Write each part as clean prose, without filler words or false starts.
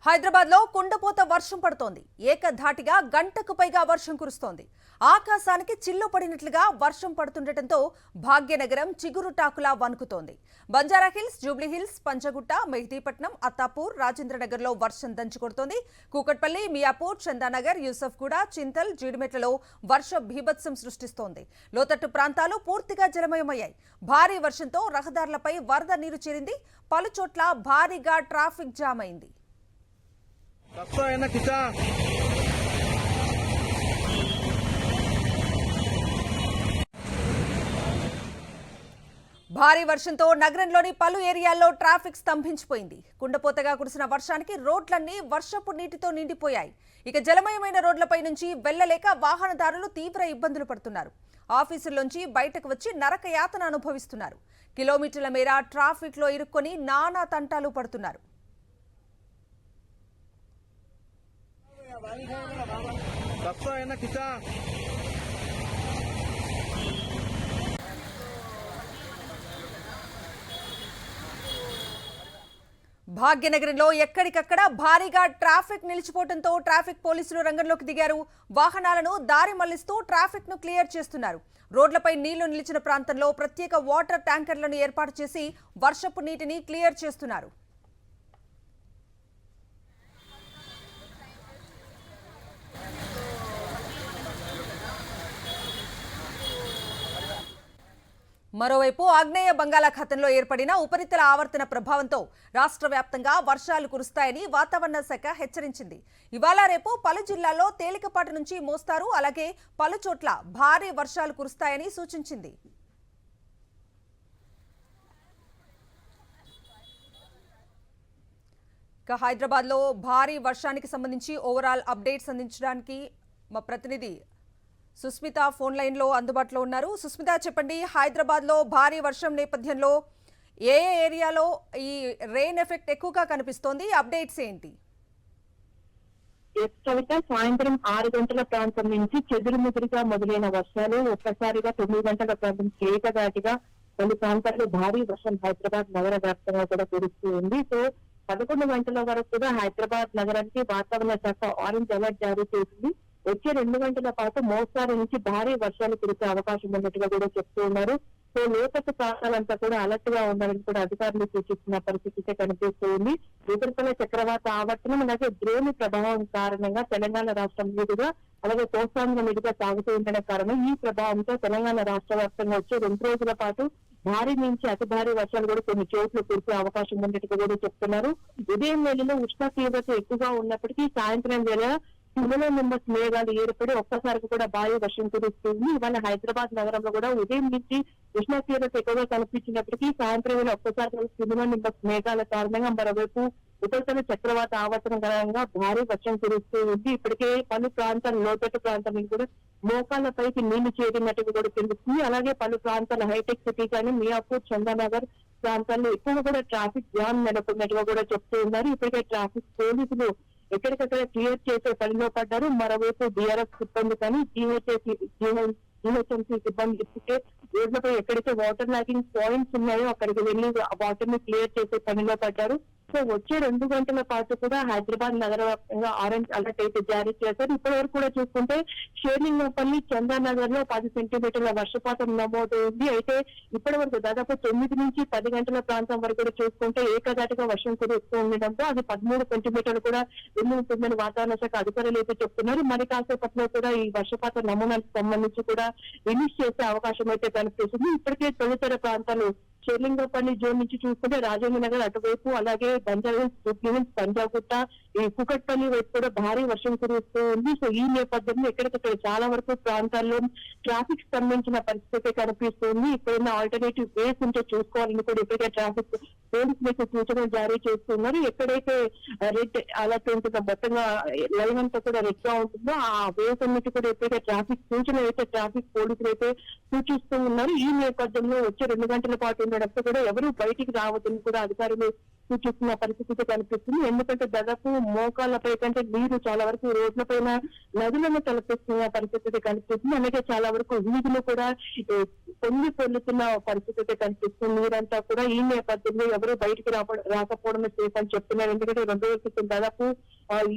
హైదరాబాద్ లో కుండపోత వర్షం పడుతోంది. ఏకధాటిగా గంటకు పైగా వర్షం కురుస్తోంది. ఆకాశానికి చిల్లు పడినట్లుగా వర్షం పడుతుండటంతో భాగ్యనగరం చిగురుటాకులా వణుకుతోంది. బంజారాహిల్స్, జూబ్లీహిల్స్, పంచగుట్ట, మెహదీపట్నం, అత్తాపూర్, రాజేంద్రనగర్ లో వర్షం దంచుకొడుతోంది. కూకట్పల్లి, మియాపూర్, చందానగర్, యూసఫ్గూడ, చింతల్, జీడిమెట్లలో వర్షం బీభత్సం సృష్టిస్తోంది. లోతట్టు ప్రాంతాలు పూర్తిగా జలమయమయ్యాయి. భారీ వర్షంతో రహదారులపై వరద నీరు చేరింది. పలుచోట్ల భారీగా ట్రాఫిక్ జామ్ అయింది. భారీ వర్షంతో నగరంలోని పలు ఏరియాల్లో ట్రాఫిక్ స్తంభించిపోయింది. కుండపోతగా కురిసిన వర్షానికి రోడ్లన్నీ వర్షపు నీటితో నిండిపోయాయి. ఇక జలమయమైన రోడ్లపై నుంచి వెళ్లలేక వాహనదారులు తీవ్ర ఇబ్బందులు పడుతున్నారు. ఆఫీసుల్లోంచి బయటకు వచ్చి నరక యాతన అనుభవిస్తున్నారు. కిలోమీటర్ల మేర ట్రాఫిక్ లో ఇరుక్కొని నానా తంటాలు పడుతున్నారు. భాగ్యనగరంలో ఎక్కడికక్కడ భారీగా ట్రాఫిక్ నిలిచిపోవడంతో ట్రాఫిక్ పోలీసులు రంగంలోకి దిగారు. వాహనాలను దారి మళ్లిస్తూ ట్రాఫిక్ ను క్లియర్ చేస్తున్నారు. రోడ్లపై నీళ్లు నిలిచిన ప్రాంతంలో ప్రత్యేక వాటర్ ట్యాంకర్లను ఏర్పాటు చేసి వర్షపు నీటిని క్లియర్ చేస్తున్నారు. మరోవైపు ఆగ్నేయ బంగాళాఖాతంలో ఏర్పడిన ఉపరితల ఆవర్తన ప్రభావంతో రాష్ట్ర వ్యాప్తంగా వర్షాలు కురుస్తాయని వాతావరణ శాఖ హెచ్చరించింది. ఇవాళ రేపు పలు జిల్లాల్లో తేలికపాటి నుంచి మోస్తారు, అలాగే పలు చోట్ల భారీ వర్షాలు కురుస్తాయని సూచించింది. ఇక హైదరాబాద్ లో భారీ వర్షానికి సంబంధించి ఓవరాల్ అప్డేట్స్ అందించడానికి మా ప్రతినిధి సుస్మిత ఫోన్ లైన్ లో అందుబాటులో ఉన్నారు. సుస్మిత, చెప్పండి, హైదరాబాద్ లో భారీ వర్షం నేపథ్యంలో ఏ ఏరియాలో ఈ రెయిన్ ఎఫెక్ట్ ఎక్కువగా కనిపిస్తోంది? అప్డేట్స్ ఏంటి? కవిత, సాయంత్రం 6 గంటల ప్రాంతం నుంచి చెదురుముదురుగా మొదలైన వర్షాలు ఒక్కసారిగా 9 గంటల ప్రాంతం ఏకదాటిగా కొన్ని ప్రాంతాల్లో భారీ వర్షం హైదరాబాద్ నగర వ్యాప్తంగా కూడా కురుస్తూ ఉంది. సో 11 గంటల వరకు కూడా హైదరాబాద్ నగరానికి వాతావరణ శాఖ ఆరెంజ్ అలర్ట్ జారీ చేసింది. వచ్చే 2 గంటల పాటు మోస్తారు నుంచి భారీ వర్షాలు కురిసే అవకాశం ఉన్నట్టుగా కూడా చెప్తూ ఉన్నారు. సో లోతట్టు ప్రాంతాలంతా కూడా అలర్ట్ గా ఉండాలని కూడా అధికారులు సూచిస్తున్న పరిస్థితి కనిపిస్తూ ఉంది. ఉపరితల చక్రవాత ఆవర్తనం అలాగే ద్రోణి ప్రభావం కారణంగా తెలంగాణ రాష్ట్రం మీదుగా అలాగే కోస్తాంధ్ర మీదుగా సాగుతూ ఉండడం కారణం ఈ ప్రభావంతో తెలంగాణ రాష్ట్ర వ్యాప్తంగా వచ్చే 2 రోజుల పాటు భారీ నుంచి అతి భారీ వర్షాలు కూడా కొన్ని చోట్ల కురిసే అవకాశం ఉన్నట్టుగా కూడా చెప్తున్నారు. ఉదయం వేళలో ఉష్ణ తీవ్రత ఎక్కువగా ఉన్నప్పటికీ సాయంత్రం వేళ హిమలో నింబస్ మేఘాలు ఏర్పడి ఒక్కసారికి కూడా భారీ వర్షం కురుస్తుంది. ఇవాళ హైదరాబాద్ నగరంలో కూడా ఉదయం నుంచి ఉష్ణ తీవ్రత ఎక్కువగా కనిపించినప్పటికీ సాయంత్రం వేళ ఒక్కసారి హిమలో నింబస్ మేఘాల కారణంగా మరోవైపు ఉపరితల చక్రవాత ఆవర్తనం కారణంగా భారీ వర్షం కురుస్తూ ఉంది. ఇప్పటికే పలు ప్రాంతాలు లోతట్టు ప్రాంతాలకు కూడా మోకాళ్ల పైకి నీళ్లు చేరినట్టుగా కూడా తెలుస్తుంది. అలాగే పలు ప్రాంతాల హైటెక్ సిటీ కానీ మియాపూర్, చందానగర్ ప్రాంతాల్లో ఎక్కువ కూడా ట్రాఫిక్ జామ్ నెలకొన్నట్టుగా కూడా చెప్తూ ఉన్నారు. ఇప్పటికే ట్రాఫిక్ పోలీసులు ఎక్కడికక్కడ క్లియర్ చేసే పనిలో పడ్డారు. మరోవైపు బీఆర్ఎఫ్ సిబ్బంది కానీ జిహెచ్ఎంసీ సిబ్బంది ఇప్పటికే రోడ్లపై ఎక్కడైతే వాటర్ లాగింగ్ పాయింట్స్ ఉన్నాయో అక్కడికి వెళ్లి వాటర్ ని క్లియర్ చేసే పనిలో పడ్డారు. సో వచ్చే 2 గంటల పాటు కూడా హైదరాబాద్ నగర వ్యాప్తంగా ఆరెంజ్ అలర్ట్ అయితే జారీ చేశారు. ఇప్పటి వరకు కూడా చూసుకుంటే షేర్లింగంపల్లి, చందానగర్ లో 10 సెంటీమీటర్ల వర్షపాతం నమోదైంది. అయితే ఇప్పటి వరకు దాదాపు 9 నుంచి 10 గంటల ప్రాంతం వరకు కూడా చూసుకుంటే ఏకదాటిగా వర్షం కురుస్తూ ఉండడంతో అది 13 సెంటీమీటర్లు కూడా ఉంటుందని వాతావరణ శాఖ అధికారులు అయితే చెప్తున్నారు. మరి కాసేపట్లో కూడా ఈ వర్షపాత నమూనాలకు సంబంధించి కూడా రిలీజ్ చేసే అవకాశం అయితే కనిపిస్తుంది. ఇప్పటికే తొలితర ప్రాంతాలు షేర్లింగంపల్లి జోన్ నుంచి చూసుకుంటే రాజేంద్ర నగర్ అటువైపు అలాగే బంజారాహిల్స్, జూబ్లీహిల్స్, పంజాగుట్ట, ఈ కూకట్పల్లి వైపు కూడా భారీ వర్షం కురుస్తూ ఉంది. సో ఈ నేపథ్యంలో ఎక్కడికక్కడ చాలా వరకు ప్రాంతాల్లో ట్రాఫిక్ స్తంభించిన పరిస్థితి కనిపిస్తుంది. ఇప్పుడున్న ఆల్టర్నేటివ్ వేస్ ఉంటే చూసుకోవాలని కూడా ఇప్పటికే ట్రాఫిక్ పోలీసులకు సూచనలు జారీ చేస్తున్నారు. ఎక్కడైతే రెడ్ అలర్ట్ ఉంటుందో మొత్తంగా లైన్ అంతా కూడా రెడ్ గా ఉంటుందో ఆ వేస్ అన్నిటి కూడా ఎప్పుడైతే ట్రాఫిక్ సూచనలు అయితే ట్రాఫిక్ పోలీసులు అయితే సూచిస్తూ ఉన్నారు. ఈ నేపథ్యంలో వచ్చే 2 గంటల పాటు ఉండడంతో కూడా ఎవరు బయటికి రావద్దని కూడా అధికారులు సూచిస్తున్న పరిస్థితి కనిపిస్తుంది. ఎందుకంటే దాదాపు మోకాళ్ళపై కంటే నీరు చాలా వరకు రోడ్లపైన నదులను తలపిస్తున్న పరిస్థితి కనిపిస్తుంది. అలాగే చాలా వరకు వీధులు కూడా పొల్లుతున్న పరిస్థితి కనిపిస్తుంది. నీరంతా కూడా ఈ నేపథ్యంలో ఎవరు బయటికి రాకపోవడమే సేఫ్ అని చెప్తున్నారు. ఎందుకంటే 2 రోజుల క్రితం దాదాపు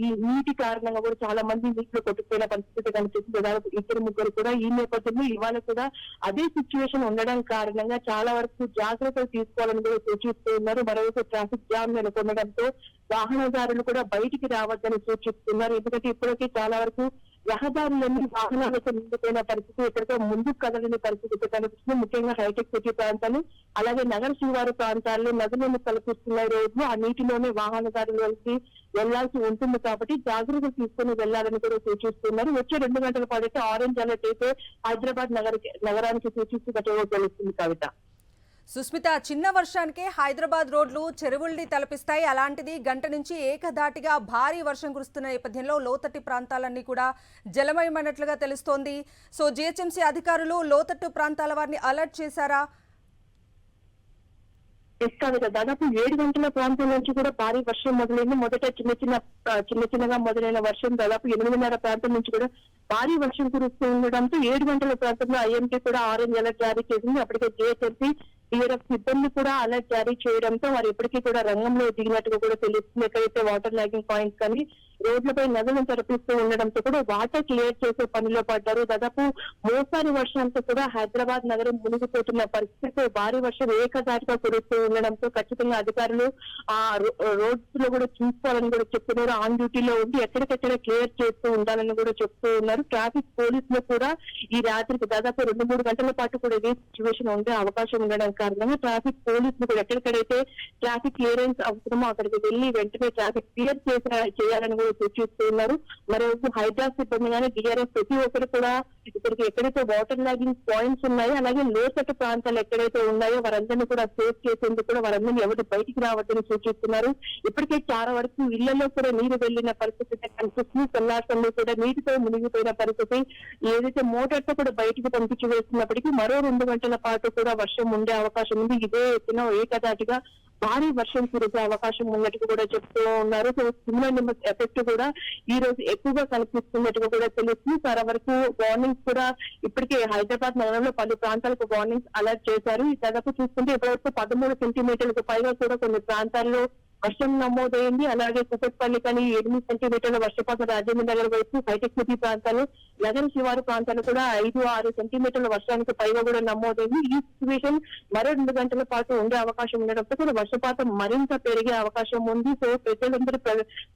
ఈ నీటి కారణంగా కూడా చాలా మంది నీటిలో కొట్టుకుపోయిన పరిస్థితి కనిపిస్తుంది. దాదాపు 2-3 కూడా ఈ నేపథ్యంలో ఇవాళ కూడా అదే సిచ్యువేషన్ ఉండడం కారణంగా చాలా వరకు జాగ్రత్తలు తీసుకోవాలని కూడా సూచిస్తూ ఉన్నారు. మరోవైపు ట్రాఫిక్ జామ్ నెలకొనడంతో వాహనదారులు కూడా బయటికి రావద్దని సూచిస్తున్నారు. ఎందుకంటే ఇప్పటికీ చాలా వరకు రహదారులన్నీ వాహనాలతో నిండిపోయిన పరిస్థితి, ఎక్కడికో ముందుకు కదలని పరిస్థితి కనిపిస్తుంది. ముఖ్యంగా హైటెక్ సిటీ ప్రాంతాలు అలాగే నగర శివారు ప్రాంతాల్లో నదులను కల్పిస్తున్న రోడ్లు ఆ నీటిలోనే వాహనదారులు వెళ్లాల్సి ఉంటుంది కాబట్టి జాగ్రత్తలు తీసుకుని వెళ్లాలని కూడా సూచిస్తున్నారు. వచ్చే 2 గంటల పాటు ఆరెంజ్ అలర్ట్ అయితే హైదరాబాద్ నగరానికి సూచిస్తున్నట్టుగా తెలుస్తుంది. కవిత, సుస్మిత, చిన్న వర్షానికే హైదరాబాద్ రోడ్లు చెరువుల్ని తలపిస్తాయి. అలాంటిది గంట నుంచి ఏకధాటిగా భారీ వర్షం కురుస్తున్న నేపథ్యంలో లోతట్టు ప్రాంతాలన్నీ కూడా జలమయమైనట్లుగా తెలుస్తోంది. సో జిహెచ్ఎంసీ అధికారులు లోతట్టు ప్రాంతాల వారిని అలర్ట్ చేశారా? దాదాపు 7 గంటల ప్రాంతం నుంచి కూడా భారీ వర్షం మొదలైంది. మొదట చిన్నగా మొదలైన వర్షం దాదాపు 8:30 ప్రాంతం నుంచి కూడా భారీ వర్షం కురుస్తూ ఉండడంతో 7 గంటల ప్రాంతంలో ఐఎంటీ కూడా ఆరెంజ్ అలర్ట్ జారీ చేసింది. అప్పటికే జిహెచ్ఎంసీ DRF సిబ్బంది కూడా అలర్ట్ జారీ చేయడంతో వారు ఇప్పటికీ కూడా రంగంలో దిగినట్టుగా కూడా తెలుస్తుంది. ఎక్కడైతే వాటర్ లాగింగ్ పాయింట్స్ కానీ రోడ్లపై నదులను తరపిస్తూ ఉండడంతో కూడా వాటర్ క్లియర్ చేసే పనిలో పడ్డారు. దాదాపు మోసారి వర్షంతో కూడా హైదరాబాద్ నగరం మునిగిపోతున్న పరిస్థితి, భారీ వర్షం ఏకదాటిగా కురుస్తూ ఉండడంతో ఖచ్చితంగా అధికారులు ఆ రోడ్స్ లో కూడా చూసుకోవాలని కూడా చెప్తున్నారు. ఆన్ డ్యూటీలో ఉండి ఎక్కడికెక్కడ క్లియర్ చేస్తూ ఉండాలని కూడా చెప్తూ ఉన్నారు. ట్రాఫిక్ పోలీసులు కూడా ఈ రాత్రికి దాదాపు 2-3 గంటల పాటు కూడా ఇదే సిచ్యువేషన్ ఉండే అవకాశం ఉండడం కారణంగా ట్రాఫిక్ పోలీసులు కూడా ఎక్కడికైతే ట్రాఫిక్ క్లియరెన్స్ అవసరమో అక్కడికి వెళ్లి వెంటనే ట్రాఫిక్ క్లియర్ చేయాలని కూడా సూచిస్తున్నారు. మరోవైపు హైదరాబాద్ సిబ్బంది కానీ DRF ప్రతి ఒక్కరు కూడా ఇక్కడికి ఎక్కడైతే వాటర్ లాగింగ్ పాయింట్స్ ఉన్నాయో అలాగే లోతట్టు ప్రాంతాలు ఎక్కడైతే ఉన్నాయో వారందరినీ కూడా సేఫ్ చేసేందుకు కూడా వారందరినీ ఎవరు బయటికి రావద్దని సూచిస్తున్నారు. ఇప్పటికే చాలా వరకు ఇళ్లలో కూడా నీరు వెళ్లిన పరిస్థితి కనిపిస్తుంది. తెల్లార్సంలో కూడా నీటితో మునిగిపోయిన పరిస్థితి, ఏదైతే మోటార్ తో కూడా బయటికి పంపించి వేస్తున్నప్పటికీ మరో 2 గంటల పాటు కూడా వర్షం ఉండే అవకాశం ఉంది. ఇదే ఎత్తున ఏకదాటిగా భారీ వర్షం కురిసే అవకాశం ఉన్నట్టుగా కూడా చెప్తూ ఉన్నారు. సో సిమ్లా నెంబర్ ఎఫెక్ట్ కూడా ఈ రోజు ఎక్కువగా కనిపిస్తున్నట్టుగా కూడా తెలుస్తుంది. చాలా వరకు వార్నింగ్స్ కూడా ఇప్పటికే హైదరాబాద్ నగరంలో పలు ప్రాంతాలకు వార్నింగ్స్ అలర్ట్ చేశారు. దాదాపు చూసుకుంటే ఇప్పటివరకు 13 సెంటీమీటర్లకు పైగా కూడా కొన్ని ప్రాంతాల్లో వర్షం నమోదైంది. అలాగే కుకట్పల్లి కానీ 8 సెంటీమీటర్ల వర్షపాతం రాజేంద్ర నగర్ వైపు హైటెక్ సిటీ ప్రాంతాలు నగర శివారు ప్రాంతాలు కూడా 5-6 సెంటీమీటర్ల వర్షానికి పైగా కూడా నమోదైంది. ఈ సిచ్యువేషన్ మరో 2 గంటల పాటు ఉండే అవకాశం ఉండడంతో కూడా వర్షపాతం మరింత పెరిగే అవకాశం ఉంది. సో ప్రజలందరూ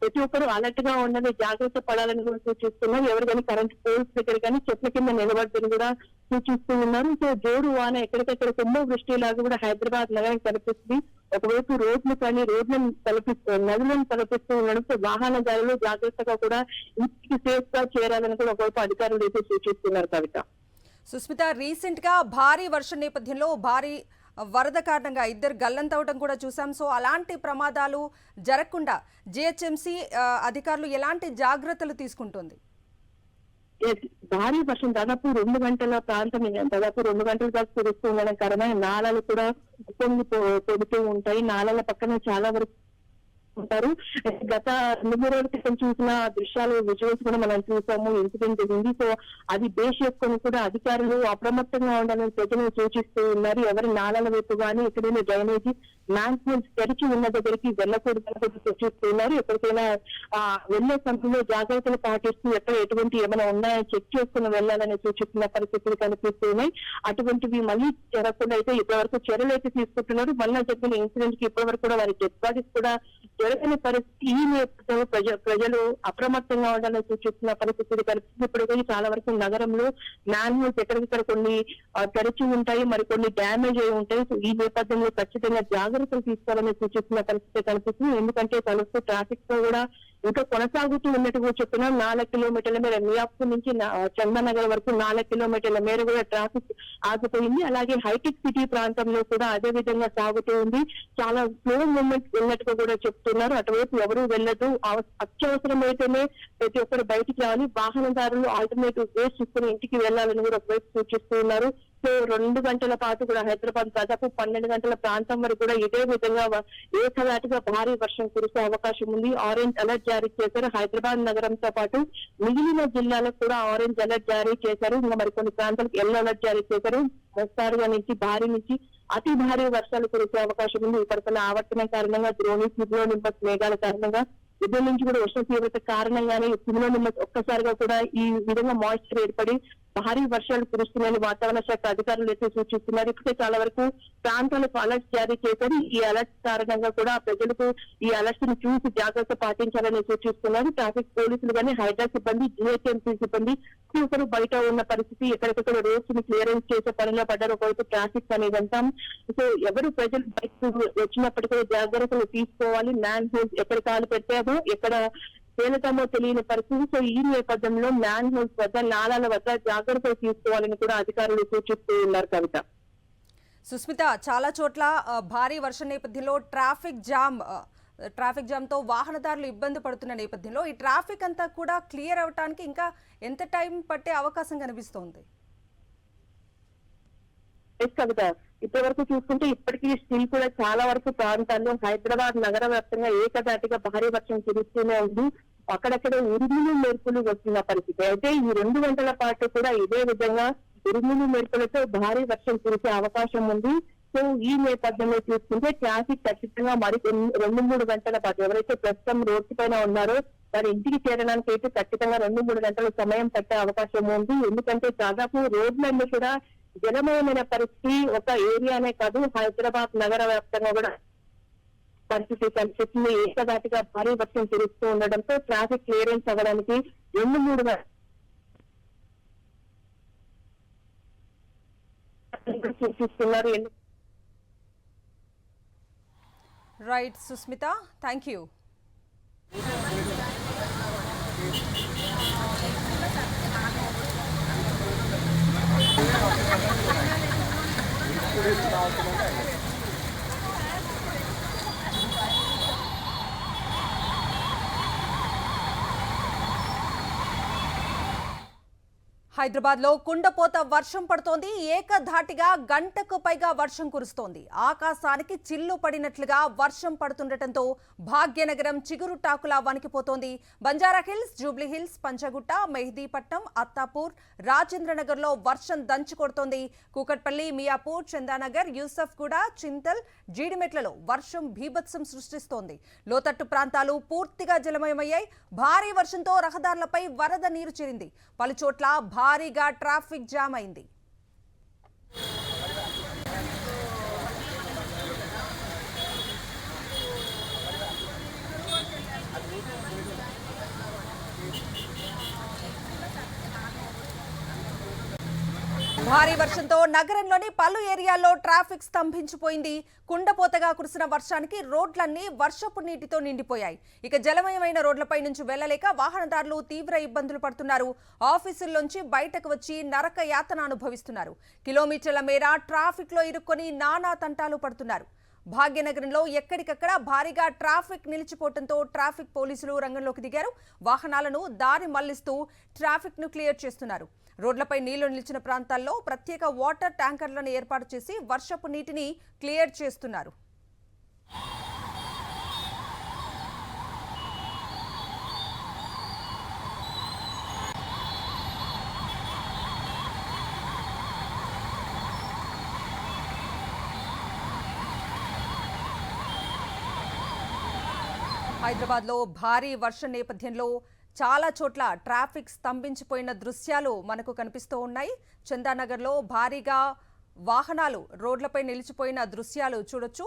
ప్రతి ఒక్కరు అలర్ట్ గా ఉండాలని, జాగ్రత్త పడాలని కూడా సూచిస్తున్నారు. ఎవరు కానీ కరెంట్ పోల్స్ దగ్గర కానీ చెట్ల కింద నిలబడదని కూడా సూచిస్తూ ఉన్నారు. సో జోరు వాన ఎక్కడికక్కడ కుంభవృష్టి లాగా కూడా హైదరాబాద్ నగరానికి కనిపిస్తుంది. ఒకవైపు రోడ్లు కానీ నదులను తలపిస్తూ ఉండడంతో వాహనదారులు జాగ్రత్తగా కూడా ఇంటికి సేఫ్ గా చేరాలని కూడా ఒకవైపు అధికారులు అయితే సూచిస్తున్నారు. కవిత, సుస్మిత, రీసెంట్ గా భారీ వర్షం నేపథ్యంలో భారీ వరద కారణంగా 2 గల్లంతవడం కూడా చూసాం. సో అలాంటి ప్రమాదాలు జరగకుండా జిహెచ్ఎంసీ అధికారులు ఎలాంటి జాగ్రత్తలు తీసుకుంటుంది? భారీ వర్షం దాదాపు 2 గంటల ప్రాంతం, దాదాపు 2 గంటల దాకా కురుస్తూ ఉండడం కారణంగా నాళాలు కూడా పొడుతూ ఉంటాయి. నాళాల పక్కన చాలా వరకు ఉంటారు. గత 2-3 రోజుల క్రితం చూసిన దృశ్యాలు, విజువల్స్ కూడా మనం చూసాము. ఇన్సిడెంట్ జరిగింది. సో అది బేస్ చేసుకొని కూడా అధికారులు అప్రమత్తంగా ఉండాలని ప్రజలు సూచిస్తూ ఉన్నారు. ఎవరి నాళాల వైపు కానీ ఎక్కడైనా డ్రైనేజీ మ్యాన్హోల్స్ తెరిచి ఉన్న దగ్గరికి వెళ్ళకూడదని సూచిస్తున్నారు. ఎక్కడికైనా వెళ్లే సమయంలో జాగ్రత్తలు పాటిస్తూ ఎక్కడ ఏమైనా ఉన్నాయని చెక్ చేసుకుని వెళ్లాలని సూచిస్తున్న పరిస్థితులు కనిపిస్తున్నాయి. అటువంటివి మళ్ళీ జరగకుండా అయితే ఇప్పటివరకు చర్యలు అయితే తీసుకుంటున్నారు. మళ్ళీ జరిగిన ఇన్సిడెంట్ కి ఇప్పటివరకు కూడా వారి డెడ్ బాడీస్ కూడా జరగని పరిస్థితి. ఈ నేపథ్యంలో ప్రజలు అప్రమత్తంగా ఉండాలని సూచిస్తున్న పరిస్థితులు కనిపిస్తుంది. ఇప్పటికీ చాలా వరకు నగరంలో మ్యాన్హోల్స్ ఎక్కడికక్కడ కొన్ని తెరిచి ఉంటాయి, మరి కొన్ని డ్యామేజ్ అయి ఉంటాయి. సో ఈ నేపథ్యంలో ఖచ్చితంగా జాగ్రత్తలు తీసుకోవాలని సూచిస్తున్న పరిస్థితి కనిపిస్తుంది. ఎందుకంటే తలుపు ట్రాఫిక్ తో కూడా ఇంకా కొనసాగుతూ ఉన్నట్టుగా చెప్తున్నాం. 4 కిలోమీటర్ల మేర మియాపూర్ నుంచి చందానగర్ వరకు 4 కిలోమీటర్ల మేర కూడా ట్రాఫిక్ ఆగిపోయింది. అలాగే హైటెక్ సిటీ ప్రాంతంలో కూడా అదే విధంగా సాగుతూ ఉంది. చాలా స్లో మూవ్మెంట్ ఉన్నట్టుగా కూడా చెప్తున్నారు. అటువైపు ఎవరూ వెళ్ళదు. అత్యవసరమైతేనే ప్రతి ఒక్కరు బయటికి రావాలి. వాహనదారులు ఆల్టర్నేటివ్ వేస్ చూసుకుని ఇంటికి వెళ్లాలని కూడా ఒకవైపు సూచిస్తూ ఉన్నారు. సో 2 గంటల పాటు కూడా హైదరాబాద్ దాదాపు 12 గంటల ప్రాంతం వరకు కూడా ఇదే విధంగా ఏకధాటిగా భారీ వర్షం కురిసే అవకాశం ఉంది. ఆరెంజ్ అలర్ట్ జారీ చేశారు. హైదరాబాద్ నగరంతో పాటు మిగిలిన జిల్లాలకు కూడా ఆరెంజ్ అలర్ట్ జారీ చేశారు. ఇంకా మరికొన్ని ప్రాంతాలకు ఎల్లో అలర్ట్ జారీ చేశారు. మోస్తారుగా నుంచి భారీ నుంచి అతి భారీ వర్షాలు కురిసే అవకాశం ఉంది. ఉపరితల ఆవర్తనం కారణంగా ద్రోణి సిబ్లో నింపస్ మేఘాల కారణంగా ఉదయం నుంచి కూడా ఉష్ణ తీవ్రత కారణంగానే సిమ్లో నింపస్ ఒక్కసారిగా కూడా ఈ విధంగా మాయిశ్చర్ ఏర్పడి భారీ వర్షాలు కురుస్తున్నాయని వాతావరణ శాఖ అధికారులు అయితే సూచిస్తున్నారు. ఇప్పటికే చాలా వరకు ప్రాంతాలకు అలర్ట్ జారీ చేశారు. ఈ అలర్ట్ కారణంగా కూడా ప్రజలకు ఈ అలర్ట్స్ ను చూసి జాగ్రత్త పాటించాలని సూచిస్తున్నారు. ట్రాఫిక్ పోలీసులు కానీ హైడ్రా సిబ్బంది, జిహెచ్ఎంసీ సిబ్బంది ఒకరు బయట ఉన్న పరిస్థితి, ఎక్కడికక్కడ రోడ్స్ ని క్లియరెన్స్ చేసే పనిలో పడ్డారు. ఒకవైపు ట్రాఫిక్ అనేది అంతా. సో ఎవరు ప్రజలు బయటకు వచ్చినప్పటికీ జాగ్రత్తలు తీసుకోవాలి. మ్యాన్ హోల్స్ ఎక్కడ కాలు పెట్టామో ఎక్కడ తేలుతామో తెలియని పరిస్థితి. సో ఈ నేపథ్యంలో మ్యాన్ హోల్స్ వద్ద, నాలాల వద్ద జాగ్రత్తలు తీసుకోవాలని కూడా అధికారులు సూచిస్తూ ఉన్నారు. కవిత, సుస్మిత, చాలా చోట్ల భారీ వర్షం నేపథ్యంలో ట్రాఫిక్ జామ్ తో వాహనదారులు ఇబ్బంది పడుతున్న నేపథ్యంలో ఈ ట్రాఫిక్ అంతా కూడా క్లియర్ అవడానికి ఇంకా ఎంత టైం పట్టే అవకాశం కనిపిస్తోంది? కవిత, ఇప్పటి వరకు చూసుకుంటే ఇప్పటికీ స్టిల్ కూడా చాలా వరకు ప్రాంతాల్లో హైదరాబాద్ నగర వ్యాప్తంగా ఏకధాటిగా భారీ వర్షం కురుస్తూనే ఉంది. అక్కడక్కడ ఉరుములు మెరుపులు వస్తున్న పరిస్థితి. అయితే ఈ 2 గంటల పాటు కూడా ఇదే విధంగా ఉరుములు మెరుపులతో భారీ వర్షం కురిసే అవకాశం ఉంది. సో ఈ నేపథ్యంలో చూసుకుంటే ట్రాఫిక్ ఖచ్చితంగా మరి 2-3 గంటల పాటు ఎవరైతే ప్రస్తుతం రోడ్డు పైన ఉన్నారో వారి ఇంటికి చేరడానికి అయితే ఖచ్చితంగా 2-3 గంటల సమయం పట్టే అవకాశం ఉంది. ఎందుకంటే దాదాపు రోడ్లన్నీ కూడా జలమయమైన పరిస్థితి. ఒక ఏరియానే కాదు, హైదరాబాద్ నగర వ్యాప్తంగా కూడా పరిస్థితి కనిపిస్తుంది. ఏకధాటిగా భారీ వర్షం కురుస్తూ ఉండడంతో ట్రాఫిక్ క్లియరెన్స్ అవ్వడానికి 2-3 సూచిస్తున్నారు. Right Sushmita, thank you. Hyderabad లో కుండపోత వర్షం పడుతోంది. ఏకధాటిగా గంటకు పైగా వర్షం కురుస్తోంది. ఆకాశానికి చిల్లు పడినట్లుగా వర్షం పడుతుండటంతో భాగ్యనగరం చిగురుటాకులా వణికిపోతోంది. Banjara Hills, Jubilee Hills, Panjagutta, Mehdipatnam, Attapur, Rajendranagar లో వర్షం దంచి కొడుతోంది. కూకట్పల్లి, మియాపూర్, చందానగర్, యూసఫ్గూడ, చింతల్, జీడిమెట్లలో వర్షం బీభత్సం సృష్టిస్తోంది. లోతట్టు ప్రాంతాలు పూర్తిగా జలమయమయ్యాయి. భారీ వర్షంతో రహదారులపై వరద నీరు చేరింది. పలుచోట్ల భారీగా ట్రాఫిక్ జామ్ అయింది. భారీ వర్షంతో నగరంలోని పలు ఏరియాల్లో ట్రాఫిక్ స్తంభించిపోయింది. కుండపోతగా కురిసిన వర్షానికి రోడ్లన్నీ వర్షపు నీటితో నిండిపోయాయి. ఇక జలమయమైన రోడ్లపై నుంచి వెళ్లలేక వాహనదారులు తీవ్ర ఇబ్బందులు పడుతున్నారు. ఆఫీసుల్లోంచి బయటకు వచ్చి నరక యాతన అనుభవిస్తున్నారు. కిలోమీటర్ల మేర ట్రాఫిక్ లో ఇరుక్కొని నానా తంటాలు పడుతున్నారు. భాగ్యనగరంలో ఎక్కడికక్కడ భారీగా ట్రాఫిక్ నిలిచిపోవడంతో ట్రాఫిక్ పోలీసులు రంగంలోకి దిగారు. వాహనాలను దారి మళ్లిస్తూ ట్రాఫిక్ ను క్లియర్ చేస్తున్నారు. రోడ్లపై నీళ్లు నిలిచిన ప్రాంతాల్లో ప్రత్యేక వాటర్ ట్యాంకర్లను ఏర్పాటు చేసి వర్షపు నీటిని క్లియర్ చేస్తున్నారు. హైదరాబాద్లో భారీ వర్షం నేపథ్యంలో చాలా చోట్ల ట్రాఫిక్ స్తంభించిపోయిన దృశ్యాలు మనకు కనిపిస్తూ ఉన్నాయి. చందానగర్లో భారీగా వాహనాలు రోడ్లపై నిలిచిపోయిన దృశ్యాలు చూడొచ్చు.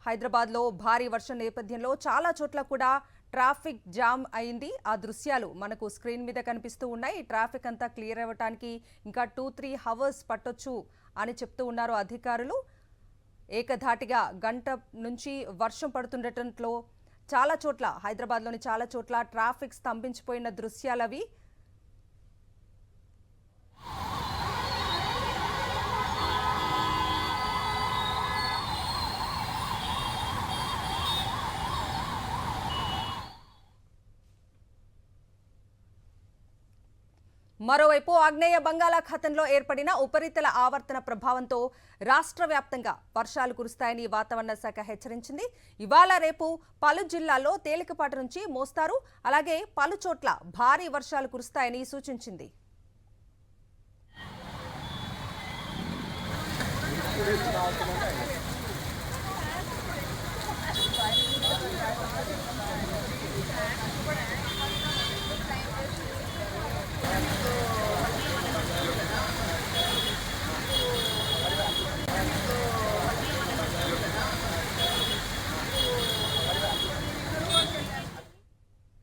హైదరాబాద్లో భారీ వర్షం నేపథ్యంలో చాలా చోట్ల కూడా ట్రాఫిక్ జామ్ అయింది. ఆ దృశ్యాలు మనకు స్క్రీన్ మీద కనిపిస్తూ ఉన్నాయి. ట్రాఫిక్ అంతా క్లియర్ అవ్వడానికి ఇంకా 2-3 అవర్స్ పట్టొచ్చు అని చెప్తూ ఉన్నారు అధికారులు. ఏకధాటిగా గంట నుంచి వర్షం పడుతుండటంలో చాలా చోట్ల, హైదరాబాద్లోని చాలా చోట్ల ట్రాఫిక్ స్తంభించిపోయిన దృశ్యాలవి. మరోవైపు ఆగ్నేయ బంగాళాఖాతంలో ఏర్పడిన ఉపరితల ఆవర్తన ప్రభావంతో రాష్ట్ర వ్యాప్తంగా వర్షాలు కురుస్తాయని వాతావరణ శాఖ హెచ్చరించింది. ఇవాళ రేపు పలు జిల్లాల్లో తేలికపాటి నుంచి మోస్తారు, అలాగే పలు చోట్ల భారీ వర్షాలు కురుస్తాయని సూచించింది.